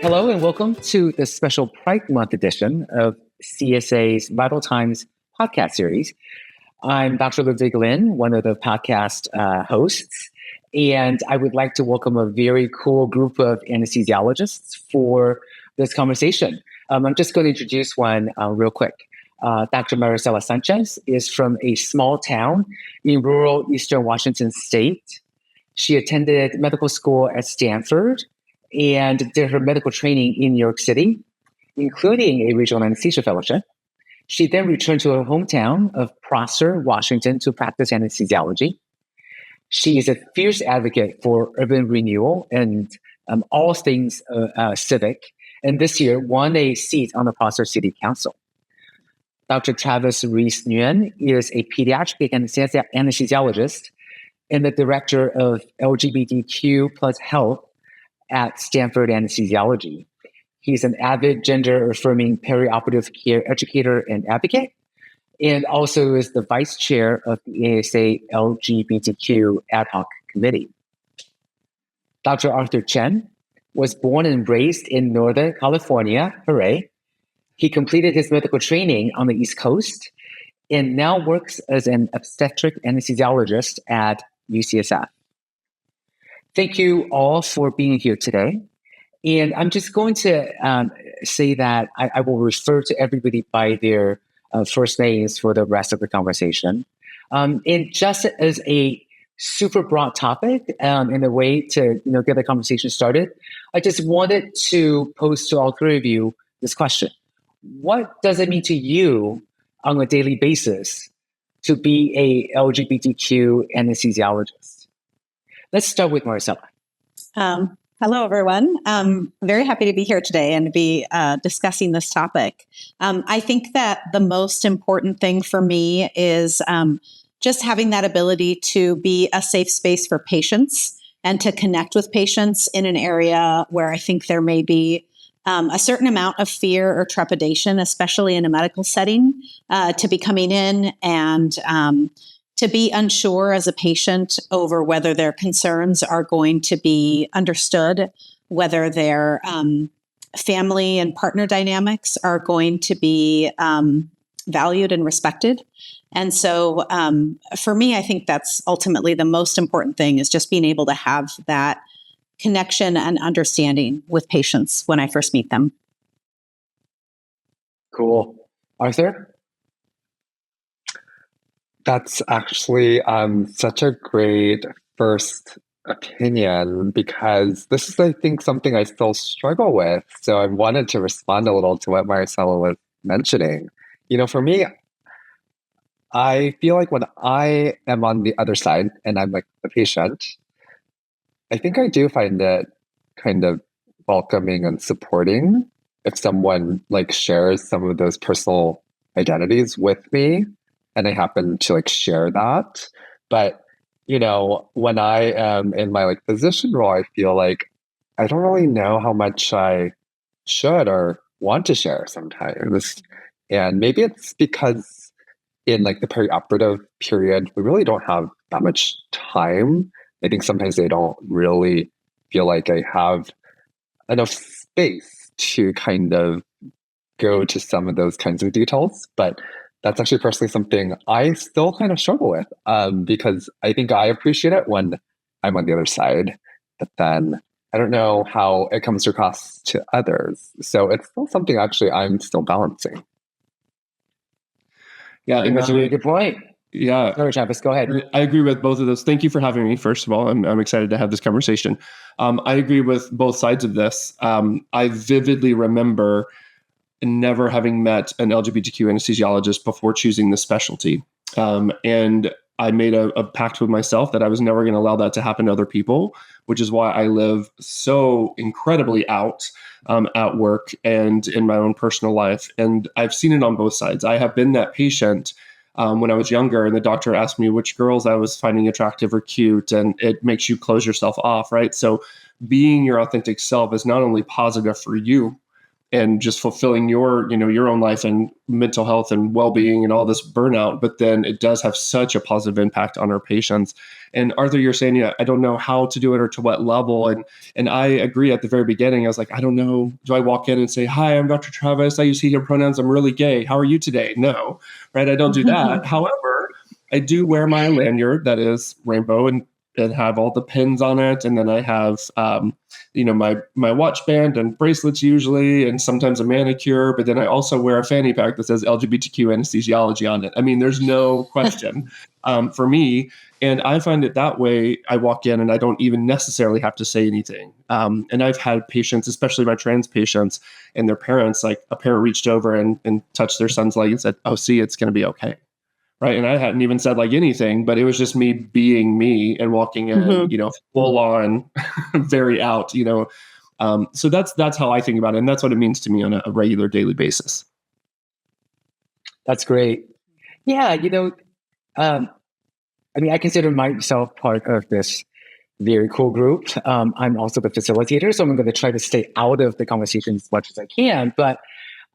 Hello and welcome to the special Pride Month edition of CSA's Vital Times podcast series. I'm Dr. Ludwig Lin, one of the podcast hosts, and I would like to welcome a very cool group of anesthesiologists for this conversation. I'm just going to introduce one real quick. Dr. Maricela Sanchez is from a small town in rural Eastern Washington state. She attended medical school at Stanford and did her medical training in New York City, including a regional anesthesia fellowship. She then returned to her hometown of Prosser, Washington, to practice anesthesiology. She is a fierce advocate for urban renewal and all things civic, and this year won a seat on the Prosser City Council. Dr. Travis Reece-Nguyen is a pediatric anesthesiologist and the director of LGBTQ plus health at Stanford Anesthesiology. He's an avid gender-affirming perioperative care educator and advocate, and also is the vice chair of the ASA LGBTQ ad hoc committee. Dr. Arthur Chyan was born and raised in Northern California, hooray. He completed his medical training on the East Coast and now works as an obstetric anesthesiologist at UCSF. Thank you all for being here today. And I'm just going to say that I will refer to everybody by their first names for the rest of the conversation. And just as a super broad topic in a way to get the conversation started, I just wanted to pose to all three of you this question. What does it mean to you on a daily basis to be a LGBTQ anesthesiologist? Let's start with Maricela. Hello, everyone. I'm very happy to be here today and to be discussing this topic. I think that the most important thing for me is just having that ability to be a safe space for patients and to connect with patients in an area where I think there may be a certain amount of fear or trepidation, especially in a medical setting, to be coming in and to be unsure as a patient over whether their concerns are going to be understood, whether their family and partner dynamics are going to be valued and respected. And so for me, I think that's ultimately the most important thing, is just being able to have that connection and understanding with patients when I first meet them. Cool. Arthur? That's actually such a great first opinion, because this is, I think, something I still struggle with. So I wanted to respond a little to what Maricela was mentioning. For me, I feel like when I am on the other side and I'm like the patient, I think I do find it kind of welcoming and supporting if someone shares some of those personal identities with me, and I happen to share that. But, when I am in my physician role, I feel like I don't really know how much I should or want to share sometimes. And maybe it's because in the perioperative period, we really don't have that much time. I think sometimes they don't really feel like I have enough space to kind of go to some of those kinds of details. But that's actually personally something I still kind of struggle with, because I think I appreciate it when I'm on the other side, but then I don't know how it comes across to others. So it's still something actually I'm still balancing. Yeah, I think that's a really good point. Yeah. Sorry, Travis, go ahead. I agree with both of those. Thank you for having me, first of all. I'm excited to have this conversation. I agree with both sides of this. I vividly remember never having met an LGBTQ anesthesiologist before choosing this specialty. And I made a pact with myself that I was never going to allow that to happen to other people, which is why I live so incredibly out at work and in my own personal life. And I've seen it on both sides. I have been that patient when I was younger, and the doctor asked me which girls I was finding attractive or cute, and it makes you close yourself off, right? So being your authentic self is not only positive for you and just fulfilling your, your own life and mental health and well-being and all this burnout. But then it does have such a positive impact on our patients. And Arthur, you're saying, I don't know how to do it or to what level. And I agree at the very beginning. I was like, I don't know. Do I walk in and say, hi, I'm Dr. Travis. I use he, him pronouns. I'm really gay. How are you today? No, right? I don't do that. However, I do wear my lanyard that is rainbow and have all the pins on it. And then I have, my watch band and bracelets usually, and sometimes a manicure. But then I also wear a fanny pack that says LGBTQ anesthesiology on it. I mean, there's no question for me. And I find it that way. I walk in and I don't even necessarily have to say anything. And I've had patients, especially my trans patients and their parents, like a parent reached over and touched their son's leg and said, oh, see, it's going to be okay. Right. And I hadn't even said like anything, but it was just me being me and walking in, full on, very out, so that's how I think about it. And that's what it means to me on a regular daily basis. That's great. Yeah. I consider myself part of this very cool group. I'm also the facilitator, so I'm going to try to stay out of the conversation as much as I can. But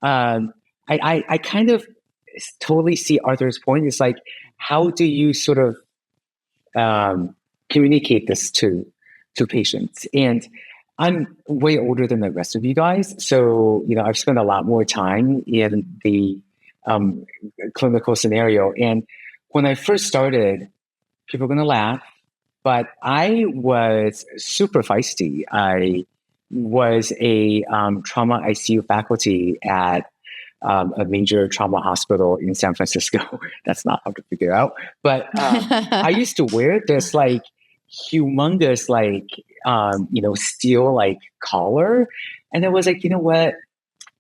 I kind of totally see Arthur's point. It's like, how do you sort of communicate this to patients? And I'm way older than the rest of you guys, so I've spent a lot more time in the clinical scenario. And when I first started, people are going to laugh, but I was super feisty. I was a trauma ICU faculty at a major trauma hospital in San Francisco. That's not hard to figure out. But I used to wear this like humongous, steel like collar. And it was like, you know what,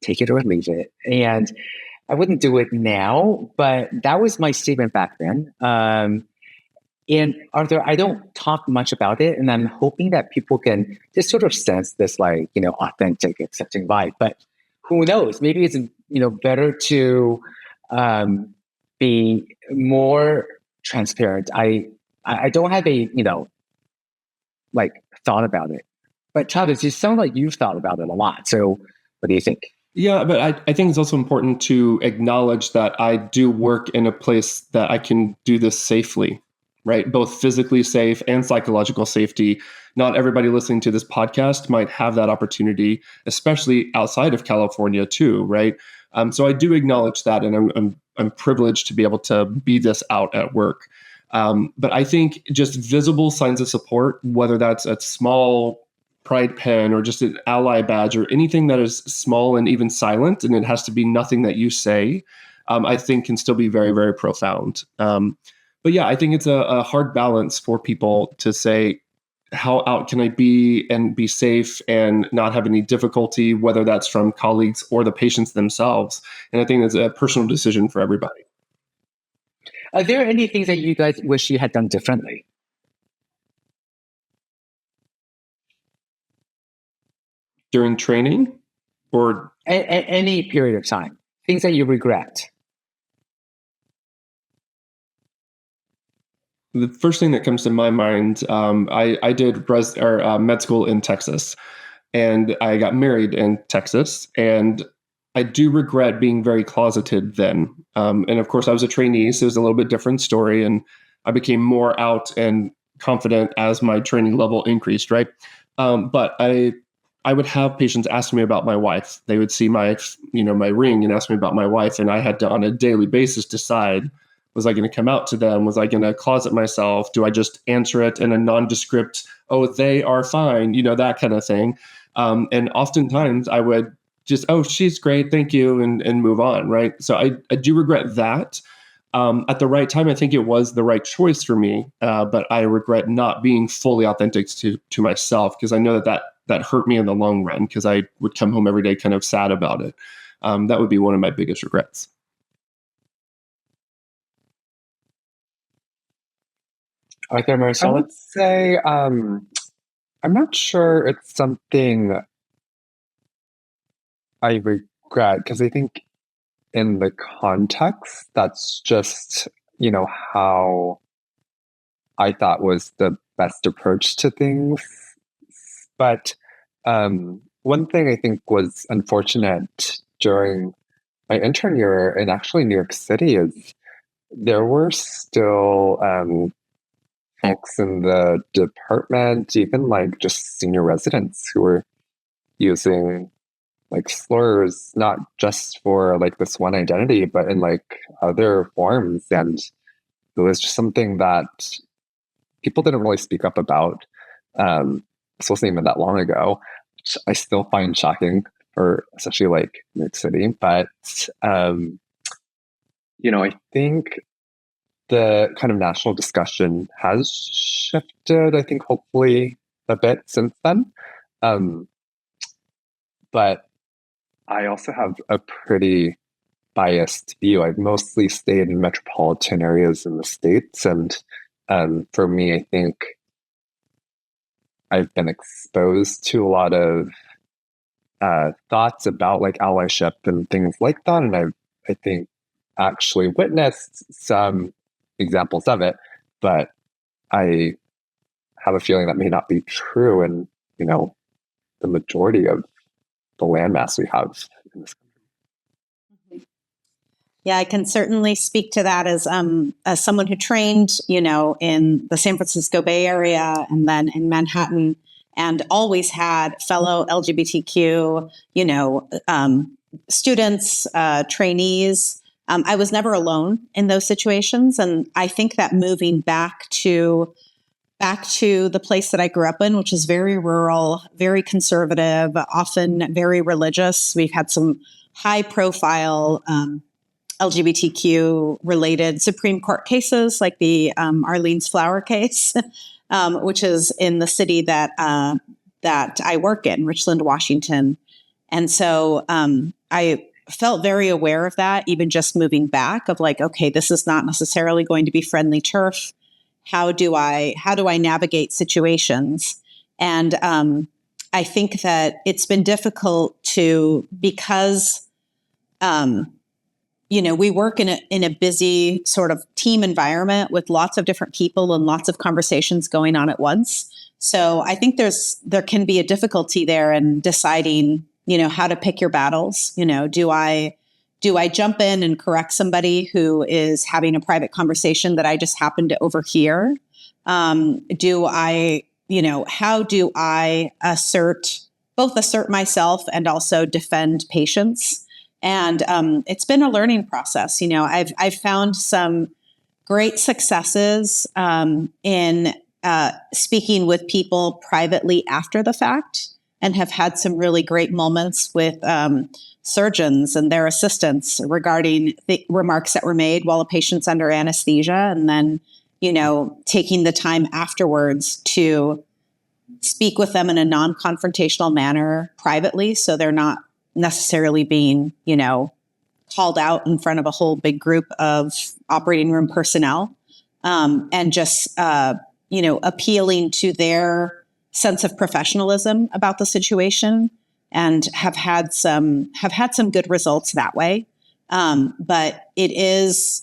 take it or leave it. And I wouldn't do it now, but that was my statement back then. And Arthur, I don't talk much about it, and I'm hoping that people can just sort of sense this authentic, accepting vibe. But who knows? Maybe it's better to be more transparent. I don't have a thought about it. But Travis, you sound like you've thought about it a lot. So what do you think? Yeah, but I think it's also important to acknowledge that I do work in a place that I can do this safely, right? Both physically safe and psychological safety. Not everybody listening to this podcast might have that opportunity, especially outside of California too, right? So I do acknowledge that, and I'm privileged to be able to be this out at work. But I think just visible signs of support, whether that's a small pride pen or just an ally badge or anything that is small and even silent, and it has to be nothing that you say, I think can still be very, very profound. But yeah, I think it's a hard balance for people to say, how out can I be and be safe and not have any difficulty, whether that's from colleagues or the patients themselves. And I think it's a personal decision for everybody. Are there any things that you guys wish you had done differently? During training or any period of time, things that you regret? The first thing that comes to my mind, I did med school in Texas, and I got married in Texas, and I do regret being very closeted then. And of course, I was a trainee, so it was a little bit different story, and I became more out and confident as my training level increased, right? But I would have patients ask me about my wife. They would see my ring and ask me about my wife, and I had to, on a daily basis, decide, was I going to come out to them? Was I going to closet myself? Do I just answer it in a nondescript, oh, they are fine, that kind of thing. And oftentimes I would just, oh, she's great, thank you, and move on, right? So I do regret that. At the right time, I think it was the right choice for me, but I regret not being fully authentic to myself, because I know that hurt me in the long run, because I would come home every day kind of sad about it. That would be one of my biggest regrets. Arthur, I Maricela? would say I'm not sure it's something I regret, because I think in the context, that's just, how I thought was the best approach to things. But one thing I think was unfortunate during my intern year in actually New York City is there were still folks in the department, even like just senior residents who were using like slurs, not just for like this one identity, but in like other forms. And it was just something that people didn't really speak up about. This wasn't even that long ago, which I still find shocking for especially like New York City. But, I think the kind of national discussion has shifted, I think, hopefully a bit since then. But I also have a pretty biased view. I've mostly stayed in metropolitan areas in the States. And for me, I think I've been exposed to a lot of thoughts about like allyship and things like that. And I think actually witnessed some examples of it, but I have a feeling that may not be true in, the majority of the landmass we have in this country. Yeah, I can certainly speak to that as someone who trained, in the San Francisco Bay Area and then in Manhattan, and always had fellow LGBTQ, students, trainees. I was never alone in those situations, and I think that moving back to the place that I grew up in, which is very rural, very conservative, often very religious. We've had some high-profile LGBTQ related Supreme Court cases, like the Arlene's Flower case, which is in the city that I work in, Richland, Washington. And so I felt very aware of that, even just moving back, of like, okay, this is not necessarily going to be friendly turf. How do I navigate situations? And I think that it's been difficult because we work in a busy sort of team environment with lots of different people and lots of conversations going on at once. So I think there can be a difficulty there in deciding, how to pick your battles. Do I jump in and correct somebody who is having a private conversation that I just happen to overhear? How do I assert myself and also defend patients? And it's been a learning process. I've found some great successes in speaking with people privately after the fact, and have had some really great moments with surgeons and their assistants regarding the remarks that were made while a patient's under anesthesia, and then, taking the time afterwards to speak with them in a non-confrontational manner privately, so they're not necessarily being, called out in front of a whole big group of operating room personnel, and just, appealing to their sense of professionalism about the situation, and have had some good results that way. But it is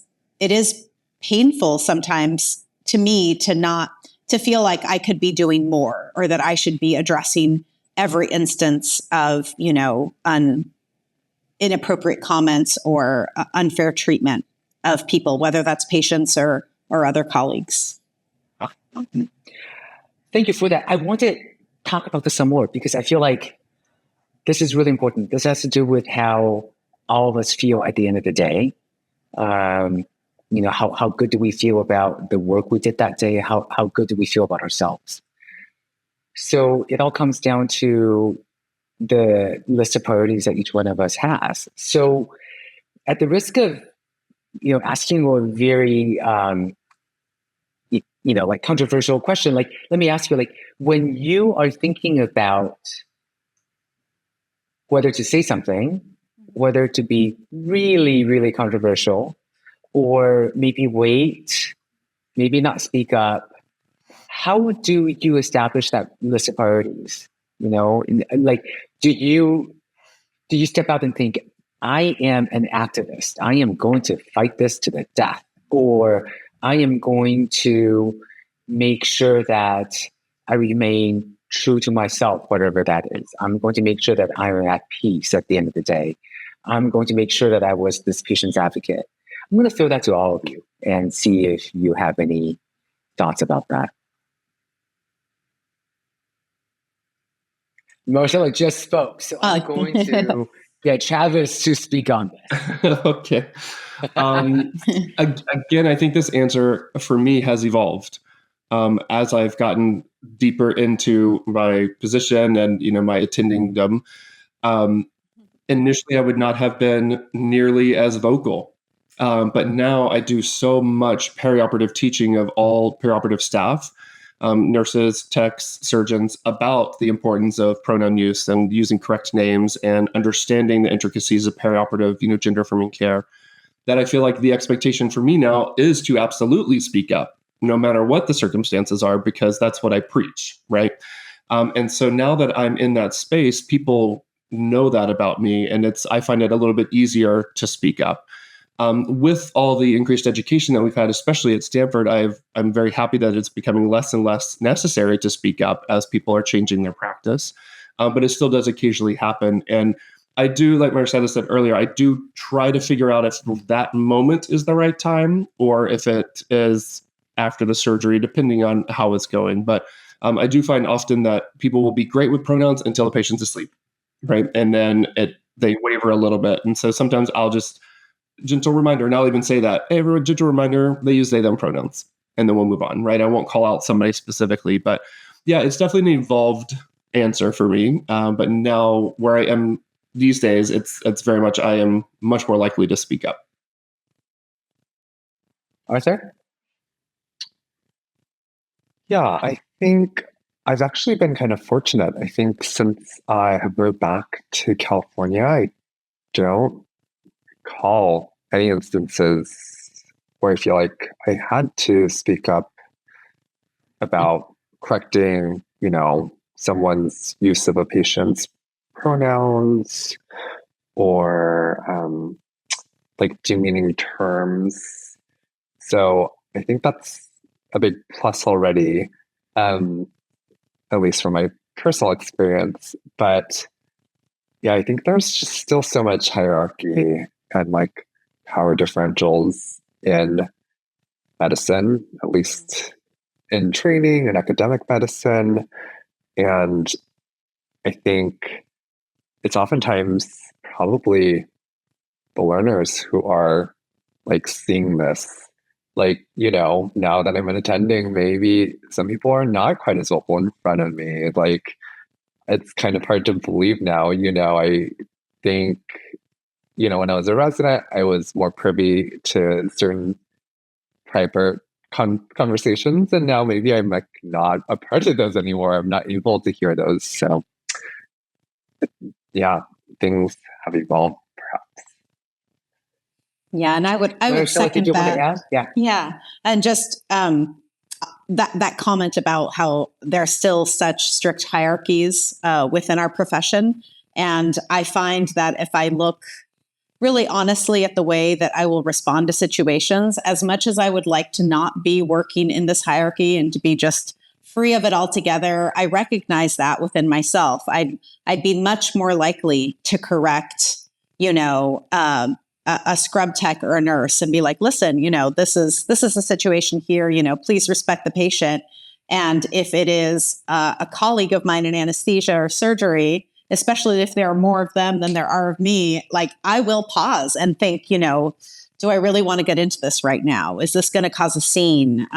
painful sometimes to me to feel like I could be doing more, or that I should be addressing every instance of, inappropriate comments or unfair treatment of people, whether that's patients or other colleagues. Thank you for that. I want to talk about this some more, because I feel like this is really important. This has to do with how all of us feel at the end of the day. How good do we feel about the work we did that day? How good do we feel about ourselves? So it all comes down to the list of priorities that each one of us has. So at the risk of, asking a very, like controversial question, like, let me ask you, like, when you are thinking about whether to say something, whether to be really, really controversial, or maybe wait, maybe not speak up, how do you establish that list of priorities? Like, do you step out and think, I am an activist, I am going to fight this to the death, or I am going to make sure that I remain true to myself, whatever that is. I'm going to make sure that I'm at peace at the end of the day. I'm going to make sure that I was this patient's advocate. I'm going to throw that to all of you and see if you have any thoughts about that. Maricela just spoke, so I'm going to get Travis to speak on this. Okay. Again, I think this answer for me has evolved as I've gotten deeper into my position and my attendingdom. Initially, I would not have been nearly as vocal, but now I do so much perioperative teaching of all perioperative staff, nurses, techs, surgeons, about the importance of pronoun use and using correct names and understanding the intricacies of perioperative, gender affirming care, that I feel like the expectation for me now is to absolutely speak up, no matter what the circumstances are, because that's what I preach, right? And so now that I'm in that space, people know that about me, and I find it a little bit easier to speak up. With all the increased education that we've had, especially at Stanford, I'm very happy that it's becoming less and less necessary to speak up as people are changing their practice. But it still does occasionally happen. And I do, like Maricela said earlier, I do try to figure out if that moment is the right time or if it is after the surgery, depending on how it's going. But I do find often that people will be great with pronouns until the patient's asleep, right? And then they waver a little bit. And so sometimes I'll just gentle reminder, and I'll even say that, hey, everyone, gentle reminder, they use they, them pronouns, and then we'll move on, right? I won't call out somebody specifically, but yeah, it's definitely an evolved answer for me. But now where I am these days, it's very much, I am much more likely to speak up. Arthur? Yeah, I think I've actually been kind of fortunate. I think since I have moved back to California, I don't recall any instances where I feel like I had to speak up about correcting, someone's use of a patient's pronouns or like demeaning terms. So I think that's a big plus already, at least from my personal experience. But yeah, I think there's just still so much hierarchy and like power differentials in medicine, at least in training and academic medicine. And I think it's oftentimes probably the learners who are like seeing this. Like, now that I'm an attending, maybe some people are not quite as vocal in front of me. Like, it's kind of hard to believe now. I think, when I was a resident, I was more privy to certain private conversations, and now maybe I'm like not a part of those anymore. I'm not able to hear those. So, yeah, things have evolved, perhaps. Yeah, and I would second that. Yeah, and just that comment about how there are still such strict hierarchies within our profession, and I find that if I look really honestly at the way that I will respond to situations, as much as I would like to not be working in this hierarchy and to be just free of it altogether, I recognize that within myself. I'd be much more likely to correct, a scrub tech or a nurse and be like, listen, this is a situation here, please respect the patient. And if it is a colleague of mine in anesthesia or surgery, especially if there are more of them than there are of me, like I will pause and think, do I really want to get into this right now? Is this going to cause a scene?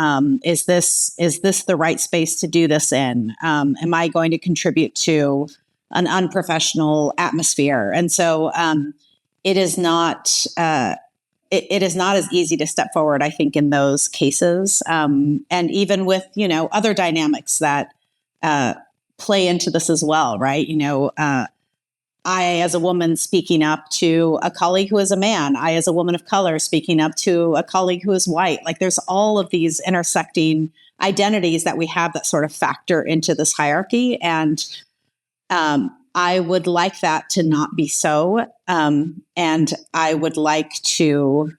Is this the right space to do this in? Am I going to contribute to an unprofessional atmosphere? And so it is not it is not as easy to step forward, I think, in those cases. And even with, other dynamics that play into this as well, right? I, as a woman speaking up to a colleague who is a man, I, as a woman of color, speaking up to a colleague who is white. Like there's all of these intersecting identities that we have that sort of factor into this hierarchy. And I would like that to not be so. And I would like to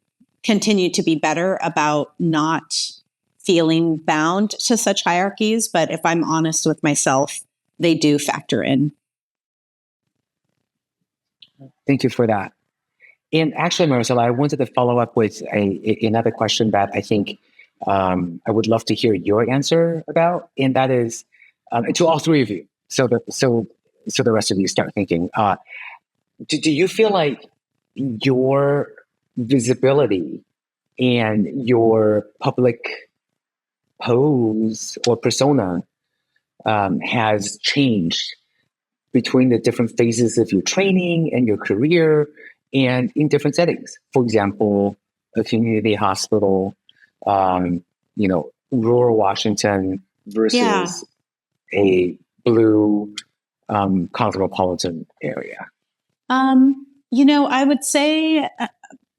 continue to be better about not feeling bound to such hierarchies. But if I'm honest with myself, they do factor in. Thank you for that. And actually, Maricela, I wanted to follow up with another question that I think I would love to hear your answer about, and that is to all three of you. So the rest of you start thinking. Do you feel like your visibility and your public pose or persona has changed between the different phases of your training and your career and in different settings? For example, a community hospital, rural Washington versus a blue cosmopolitan area. I would say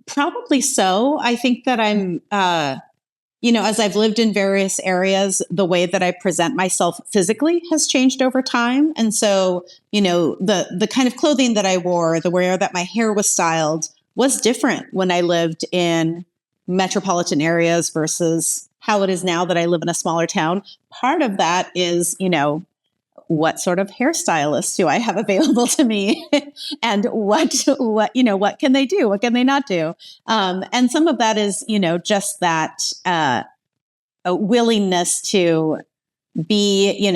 probably so. I think that I'm, as I've lived in various areas, the way that I present myself physically has changed over time. And so, the kind of clothing that I wore, the way that my hair was styled was different when I lived in metropolitan areas versus how it is now that I live in a smaller town. Part of that is, what sort of hairstylists do I have available to me, and what can they do? What can they not do? And some of that is, just that a willingness to be,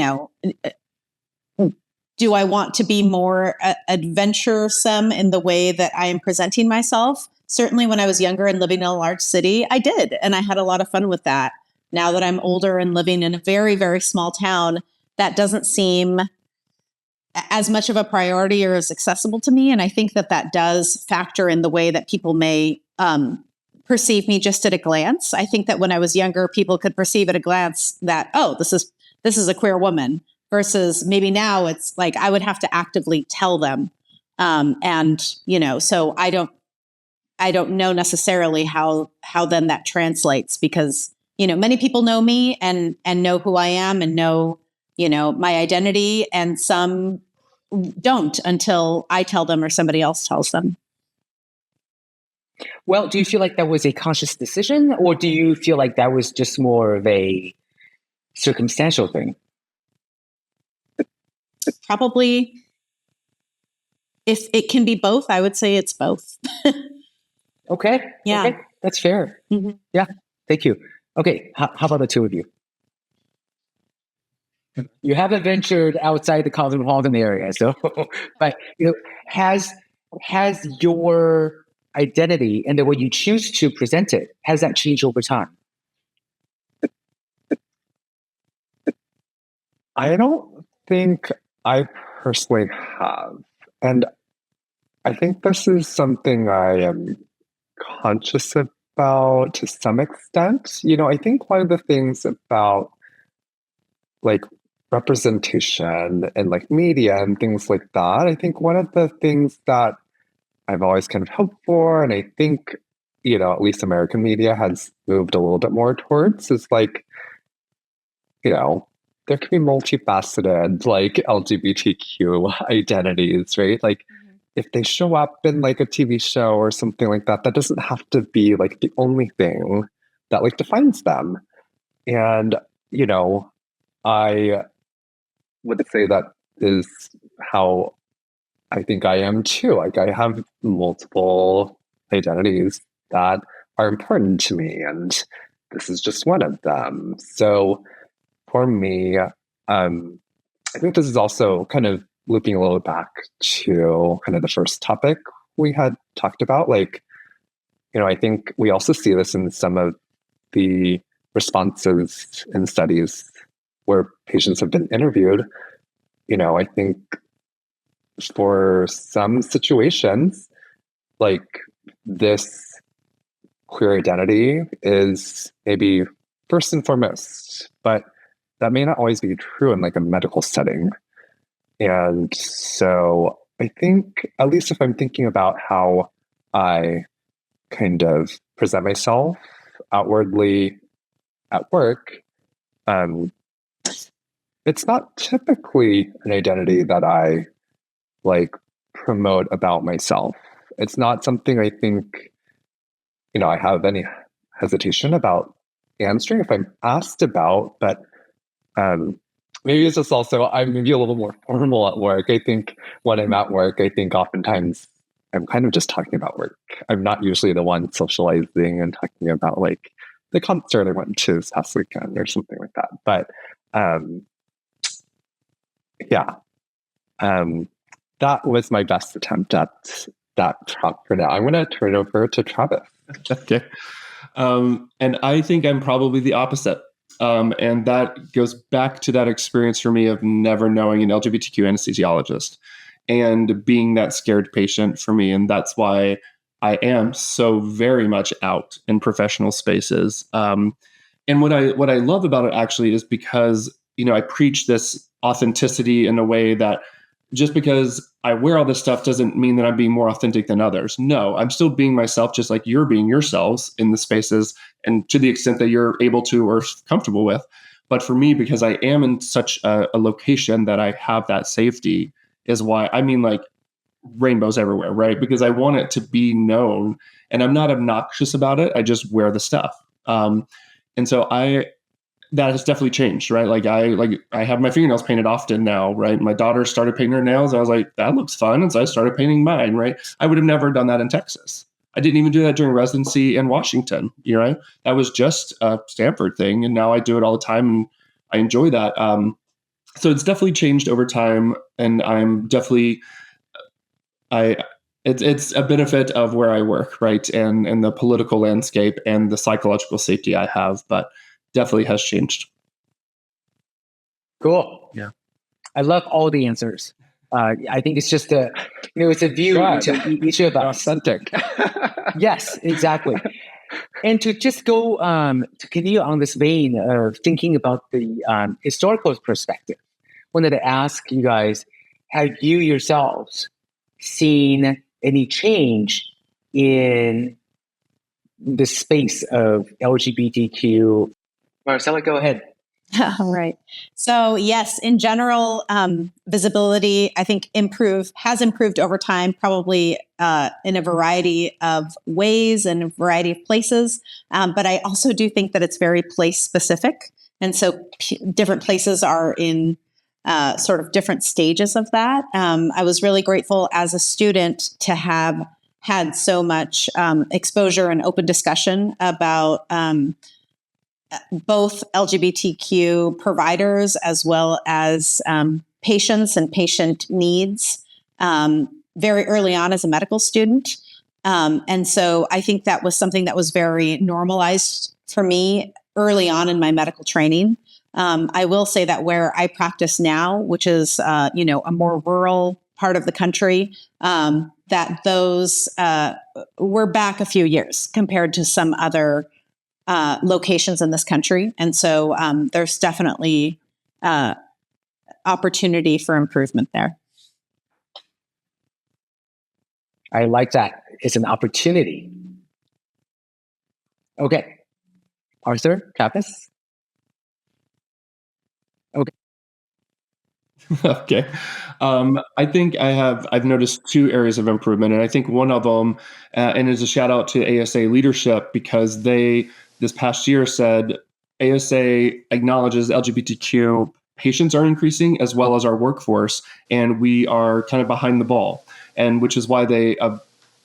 do I want to be more adventuresome in the way that I am presenting myself? Certainly when I was younger and living in a large city, I did. And I had a lot of fun with that. Now that I'm older and living in a very, very small town, that doesn't seem as much of a priority or as accessible to me. And I think that does factor in the way that people may perceive me just at a glance. I think that when I was younger, people could perceive at a glance that, oh, this is a queer woman, versus maybe now it's like I would have to actively tell them. So I don't know necessarily how then that translates, because, many people know me and know who I am and know, my identity, and some don't until I tell them or somebody else tells them. Well, do you feel like that was a conscious decision, or do you feel like that was just more of a circumstantial thing? Probably, if it can be both, I would say it's both. Okay. Yeah. Okay. That's fair. Mm-hmm. Yeah. Thank you. Okay. How about the two of you? You haven't ventured outside the cosmopolitan area, so but has your identity and the way you choose to present it, has that changed over time? I don't think I personally have. And I think this is something I am conscious about to some extent. I think one of the things about like representation and like media and things like that, I think one of the things that I've always kind of hoped for, and I think, at least American media has moved a little bit more towards, is like, there can be multifaceted like LGBTQ identities, right? Like if they show up in like a TV show or something like that, that doesn't have to be like the only thing that like defines them. And, I would say that is how I think I am too. Like I have multiple identities that are important to me, and this is just one of them. So for me, I think this is also kind of looping a little back to kind of the first topic we had talked about. Like, I think we also see this in some of the responses in studies where patients have been interviewed. I think for some situations, like this queer identity is maybe first and foremost, but that may not always be true in like a medical setting. And so I think, at least if I'm thinking about how I kind of present myself outwardly at work, it's not typically an identity that I like promote about myself. It's not something I think, I have any hesitation about answering if I'm asked about, but maybe it's just also I'm maybe a little more formal at work. I think when I'm at work, I think oftentimes I'm kind of just talking about work. I'm not usually the one socializing and talking about like the concert I went to this past weekend or something like that. But yeah, that was my best attempt at that talk for now. I'm going to turn it over to Travis. Okay. And I think I'm probably the opposite. And that goes back to that experience for me of never knowing an LGBTQ anesthesiologist and being that scared patient for me. And that's why I am so very much out in professional spaces. And what I love about it actually is because, I preach this authenticity in a way that just because I wear all this stuff doesn't mean that I'm being more authentic than others. No, I'm still being myself, just like you're being yourselves in the spaces and to the extent that you're able to or comfortable with. But for me, because I am in such a location that I have that safety is why, like rainbows everywhere, right? Because I want it to be known and I'm not obnoxious about it. I just wear the stuff. And so that has definitely changed, right? I have my fingernails painted often now, right? My daughter started painting her nails. I was like, that looks fun. And so I started painting mine, right? I would have never done that in Texas. I didn't even do that during residency in Washington, right? That was just a Stanford thing. And now I do it all the time and I enjoy that. So it's definitely changed over time. And I'm definitely, it's a benefit of where I work, right? And the political landscape and the psychological safety I have, but definitely has changed. Cool. Yeah. I love all the answers. I think it's just it's a view to each of us. Authentic. Yes, exactly. And to just go to continue on this vein of thinking about the historical perspective, wanted to ask you guys, have you yourselves seen any change in the space of LGBTQ? Maricela, go ahead. All right. So yes, in general, visibility, I think has improved over time, probably in a variety of ways and a variety of places. But I also do think that it's very place specific. And so different places are in sort of different stages of that. I was really grateful as a student to have had so much exposure and open discussion about both LGBTQ providers as well as patients and patient needs very early on as a medical student. And so I think that was something that was very normalized for me early on in my medical training. I will say that where I practice now, which is, a more rural part of the country, that those we're back a few years compared to some other locations in this country. And so there's definitely opportunity for improvement there. I like that. It's an opportunity. Okay. Arthur, Travis? Okay. Okay. I think I've noticed two areas of improvement, and I think one of them, and is a shout out to ASA leadership, because they this past year said ASA acknowledges LGBTQ patients are increasing as well as our workforce, and we are kind of behind the ball, and which is why they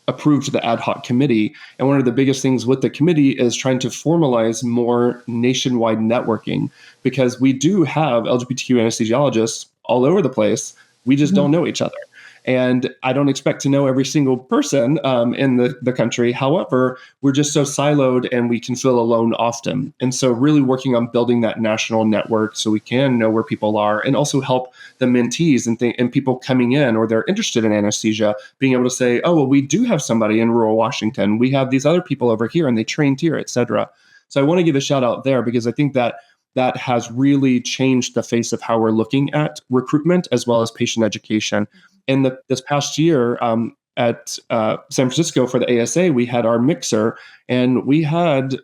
approved the ad hoc committee. And one of the biggest things with the committee is trying to formalize more nationwide networking, because we do have LGBTQ anesthesiologists all over the place. We just don't know each other. And I don't expect to know every single person in the country. However, we're just so siloed and we can feel alone often. And so really working on building that national network so we can know where people are, and also help the mentees and people coming in or they're interested in anesthesia, being able to say, oh, well, we do have somebody in rural Washington. We have these other people over here and they trained here, et cetera. So I want to give a shout out there, because I think that has really changed the face of how we're looking at recruitment as well as patient education. In this past year at San Francisco for the ASA, we had our mixer, and we had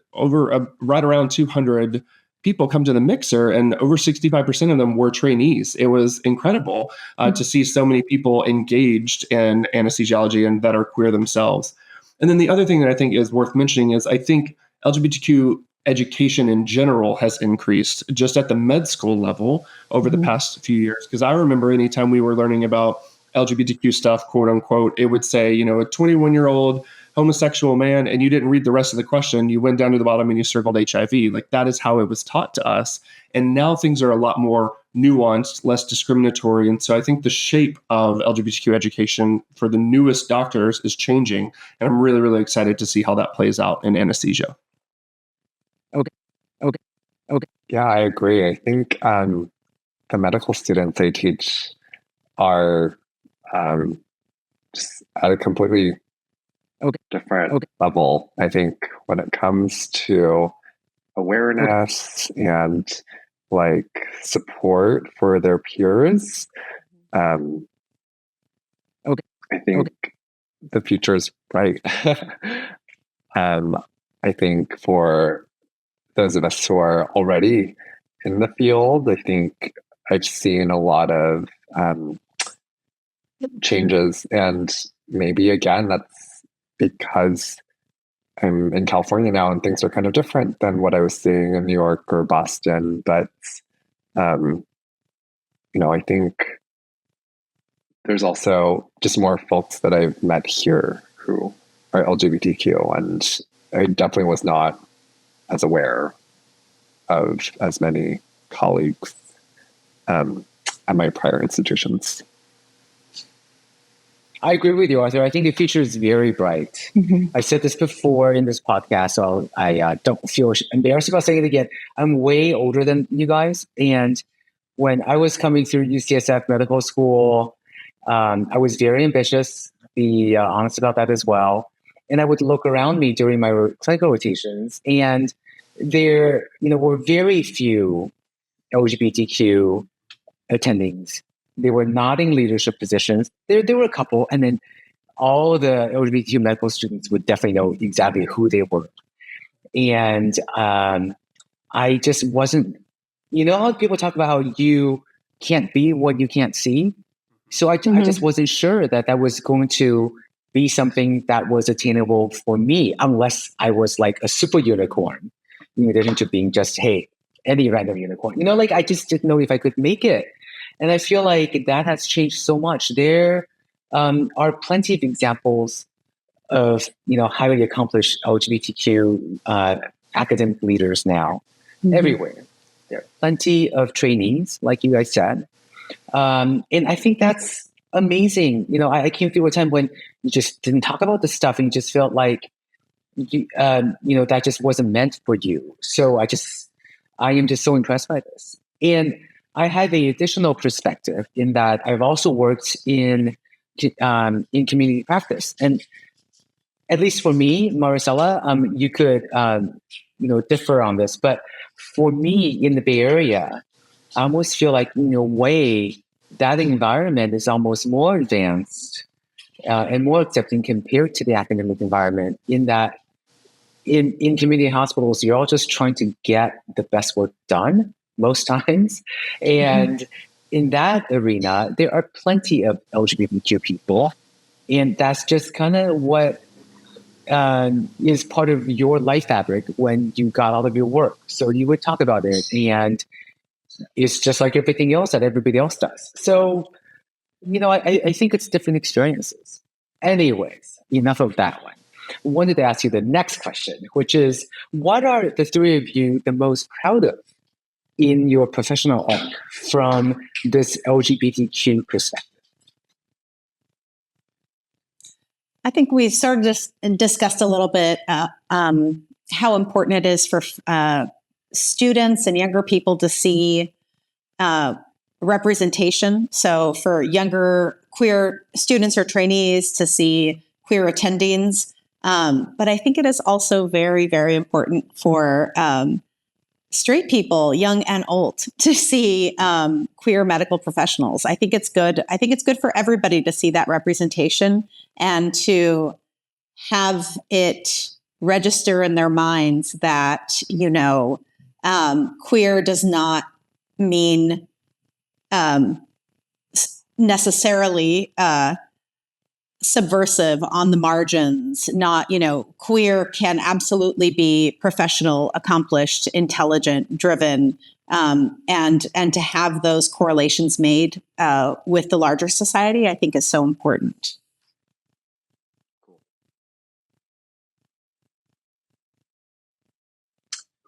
right around 200 people come to the mixer, and over 65% of them were trainees. It was incredible to see so many people engaged in anesthesiology and that are queer themselves. And then the other thing that I think is worth mentioning is I think LGBTQ education in general has increased just at the med school level over the past few years. Because I remember anytime we were learning about LGBTQ stuff, quote unquote, it would say, a 21-year-old homosexual man, and you didn't read the rest of the question. You went down to the bottom and you circled HIV. Like, that is how it was taught to us. And now things are a lot more nuanced, less discriminatory. And so I think the shape of LGBTQ education for the newest doctors is changing. And I'm really, really excited to see how that plays out in anesthesia. Okay. Yeah, I agree. I think the medical students I teach are just at a completely different level. I think when it comes to awareness and like support for their peers, I think the future is bright. I think for those of us who are already in the field, I think I've seen a lot of changes, and maybe again that's because I'm in California now and things are kind of different than what I was seeing in New York or Boston. But I think there's also just more folks that I've met here who are LGBTQ, and I definitely was not as aware of as many colleagues at my prior institutions. I agree with you, Arthur. I think the future is very bright. I said this before in this podcast, so I don't feel embarrassed about saying it again. I'm way older than you guys. And when I was coming through UCSF medical school, I was very ambitious, be honest about that as well. And I would look around me during my clinical rotations, and there were very few LGBTQ attendings. They were not in leadership positions. There were a couple, and then all the LGBTQ medical students would definitely know exactly who they were. And I just wasn't, how people talk about how you can't be what you can't see. So I just wasn't sure that was going to be something that was attainable for me, unless I was like a super unicorn, in addition to being just, hey, any random unicorn. I just didn't know if I could make it. And I feel like that has changed so much. There are plenty of examples of, highly accomplished LGBTQ academic leaders now everywhere. There are plenty of trainees, like you guys said. And I think that's amazing. I came through a time when you just didn't talk about this stuff and you just felt like, that just wasn't meant for you. So I am just so impressed by this. And I have an additional perspective in that I've also worked in community practice. And at least for me, Maricela, you could, differ on this. But for me in the Bay Area, I almost feel like, in a way, that environment is almost more advanced and more accepting compared to the academic environment, in that in community hospitals, you're all just trying to get the best work done most times. And in that arena, there are plenty of LGBTQ people. And that's just kind of what is part of your life fabric when you got out of your work. So you would talk about it, and it's just like everything else that everybody else does. So, I think it's different experiences. Anyways, enough of that one. I wanted to ask you the next question, which is, what are the three of you the most proud of in your professional arc from this LGBTQ perspective? I think we sort of just discussed a little bit how important it is for students and younger people to see representation. So for younger queer students or trainees to see queer attendings. But I think it is also very, very important for straight people, young and old, to see queer medical professionals. I think it's good. I think it's good for everybody to see that representation and to have it register in their minds that, queer does not mean necessarily subversive on the margins, not, queer can absolutely be professional, accomplished, intelligent, driven, and to have those correlations made with the larger society, I think is so important.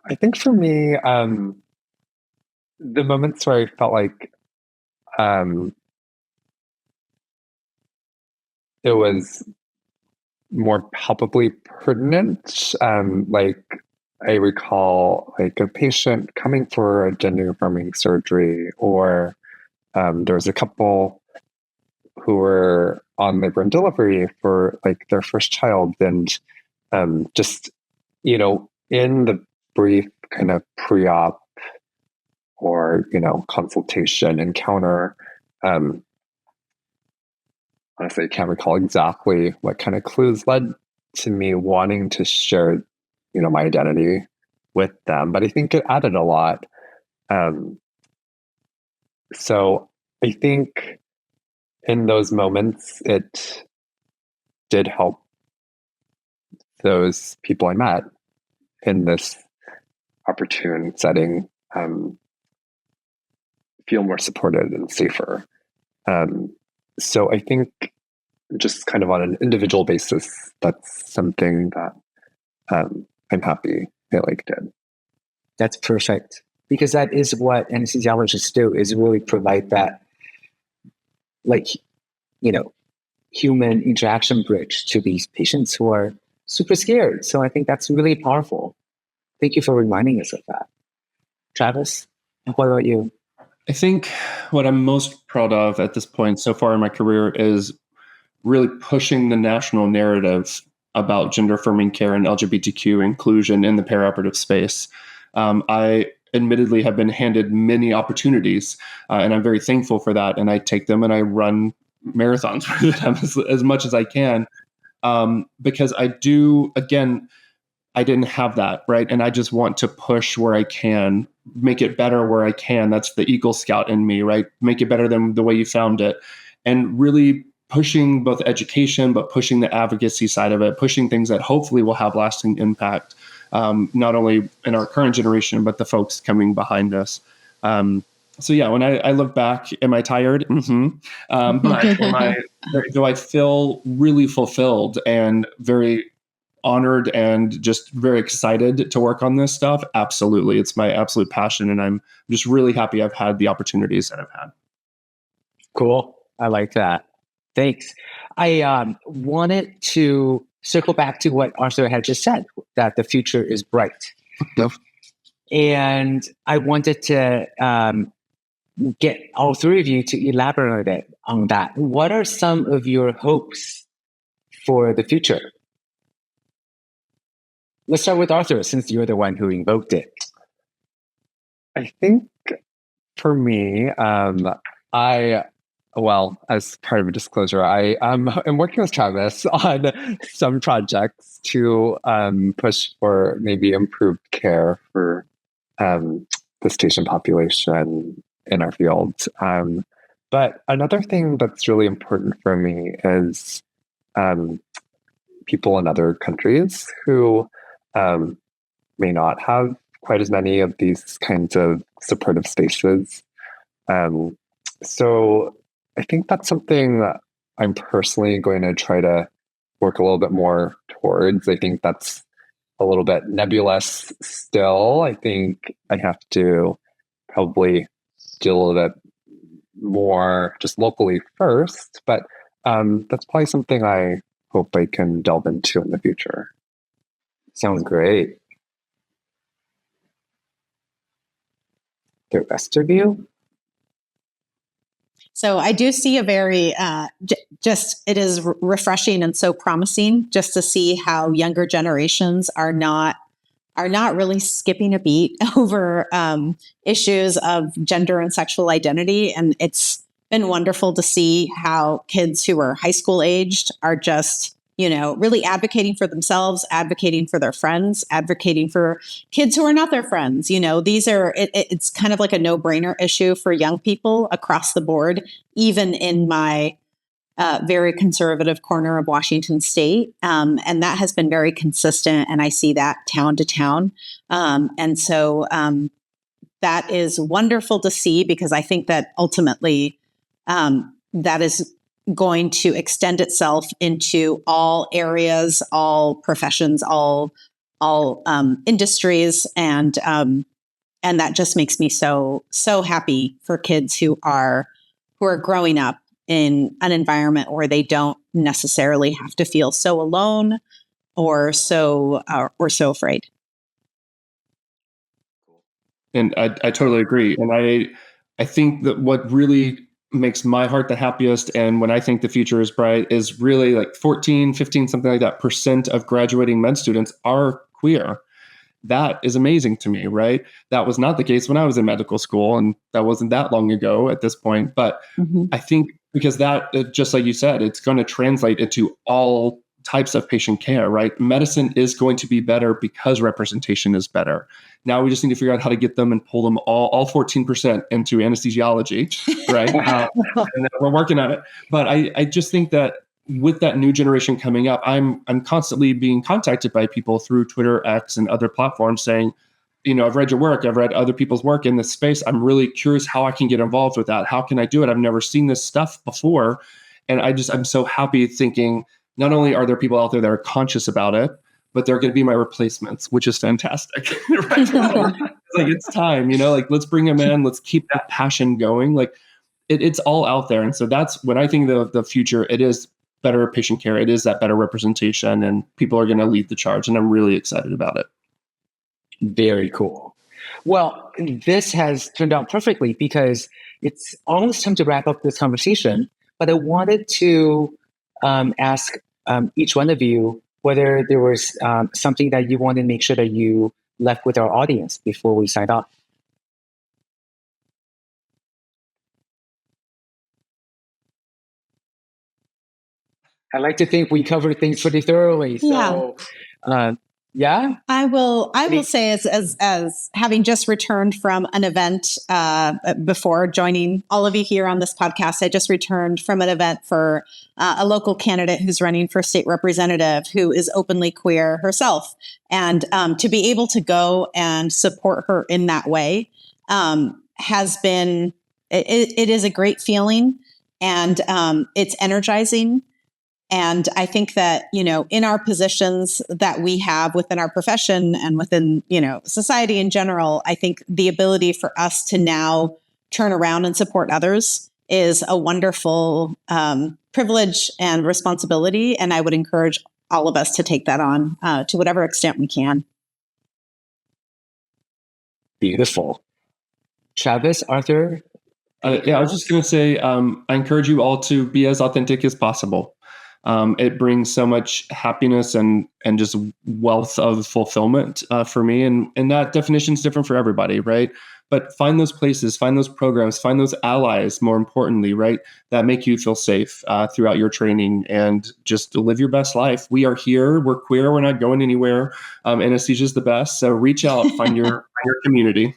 I think for me, the moments where I felt like it was more palpably pertinent, like I recall like a patient coming for a gender affirming surgery, or there was a couple who were on labor and delivery for like their first child, and just in the brief kind of pre-op or consultation encounter, honestly I can't recall exactly what kind of clues led to me wanting to share my identity with them, but I think it added a lot. So I think in those moments it did help those people I met in this opportune setting feel more supported and safer. So I think just kind of on an individual basis, that's something that I'm happy I did. That's perfect, because that is what anesthesiologists do, is really provide that human interaction bridge to these patients who are super scared. So I think that's really powerful. Thank you for reminding us of that. Travis, what about you? I think what I'm most proud of at this point so far in my career is really pushing the national narrative about gender affirming care and LGBTQ inclusion in the perioperative space. I admittedly have been handed many opportunities, and I'm very thankful for that. And I take them and I run marathons with them as much as I can, because I do, again, I didn't have that, right? And I just want to push where I can, make it better where I can. That's the Eagle Scout in me, right? Make it better than the way you found it. And really pushing both education, but pushing the advocacy side of it, pushing things that hopefully will have lasting impact, not only in our current generation, but the folks coming behind us. So yeah, when I look back, am I tired? Mm-hmm. But do I feel really fulfilled and very honored and just very excited to work on this stuff? Absolutely. It's my absolute passion. And I'm just really happy I've had the opportunities that I've had. Cool. I like that. Thanks. I wanted to circle back to what Arthur had just said, that the future is bright. Yep. And I wanted to get all three of you to elaborate a bit on that. What are some of your hopes for the future? Let's start with Arthur, since you're the one who invoked it. I think for me, as part of a disclosure, I'm working with Travis on some projects to push for maybe improved care for this patient population in our field. But another thing that's really important for me is people in other countries who may not have quite as many of these kinds of supportive spaces. So I think that's something that I'm personally going to try to work a little bit more towards. I think that's a little bit nebulous still. I think I have to probably do a little bit more just locally first, but that's probably something I hope I can delve into in the future. Sounds great. The rest of you? So I do see a very, it is refreshing and so promising just to see how younger generations are not really skipping a beat over issues of gender and sexual identity. And it's been wonderful to see how kids who are high school aged are just, really advocating for themselves, advocating for their friends, advocating for kids who are not their friends. It's kind of like a no-brainer issue for young people across the board, even in my very conservative corner of Washington State. And that has been very consistent. And I see that town to town. And so that is wonderful to see, because I think that ultimately that is going to extend itself into all areas, all professions, all industries. And that just makes me so happy for kids who are growing up in an environment where they don't necessarily have to feel so alone or so afraid. And I totally agree. And I think that what really makes my heart the happiest, and when I think the future is bright, is really like 14, 15, something like that % of graduating med students are queer. That is amazing to me, right? That was not the case when I was in medical school, and that wasn't that long ago at this point. But I think because that, just like you said, it's going to translate into all types of patient care, right? Medicine is going to be better because representation is better. Now we just need to figure out how to get them and pull them all 14% into anesthesiology, right? And we're working on it. But I just think that with that new generation coming up, I'm constantly being contacted by people through Twitter, X, and other platforms saying, I've read your work, I've read other people's work in this space. I'm really curious how I can get involved with that. How can I do it? I've never seen this stuff before. And I'm so happy thinking, not only are there people out there that are conscious about it, but they're going to be my replacements, which is fantastic. Right? Like it's time, let's bring them in. Let's keep that passion going. Like it's all out there. And so that's when I think the future, it is better patient care. It is that better representation, and people are going to lead the charge. And I'm really excited about it. Very cool. Well, this has turned out perfectly, because it's almost time to wrap up this conversation. But I wanted to ask each one of you whether there was something that you wanted to make sure that you left with our audience before we signed off. I like to think we covered things pretty thoroughly. So, yeah. I will say, as having just returned from an event before joining all of you here on this podcast, I just returned from an event for a local candidate who's running for state representative, who is openly queer herself, and to be able to go and support her in that way has been it is a great feeling, and it's energizing. And I think that, in our positions that we have within our profession and within, society in general, I think the ability for us to now turn around and support others is a wonderful privilege and responsibility. And I would encourage all of us to take that on to whatever extent we can. Beautiful. Travis, Arthur? I was just going to say, I encourage you all to be as authentic as possible. It brings so much happiness and just wealth of fulfillment for me. And that definition is different for everybody, right? But find those places, find those programs, find those allies, more importantly, right, that make you feel safe throughout your training, and just live your best life. We are here. We're queer. We're not going anywhere. Anesthesia is the best. So reach out, find your community.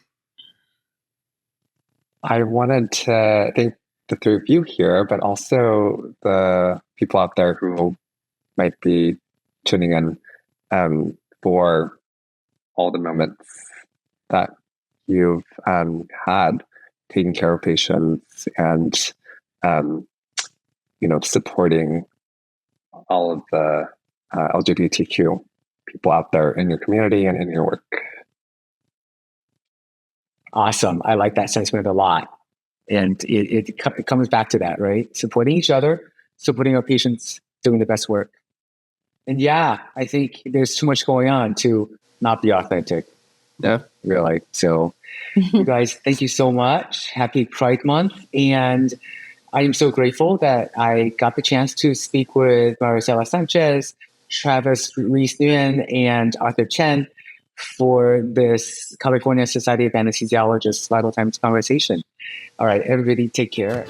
I wanted to thank the three of you here, but also the people out there who might be tuning in for all the moments that you've had taking care of patients and supporting all of the LGBTQ people out there in your community and in your work. Awesome. I like that sentiment a lot. And it comes back to that, right? Supporting each other, supporting our patients, doing the best work. And yeah, I think there's too much going on to not be authentic. Yeah. Really. So you guys, thank you so much. Happy Pride Month. And I am so grateful that I got the chance to speak with Maricela Sanchez, Travis Reece-Nguyen, and Arthur Chen for this California Society of Anesthesiologists Vital Times conversation. All right, everybody take care.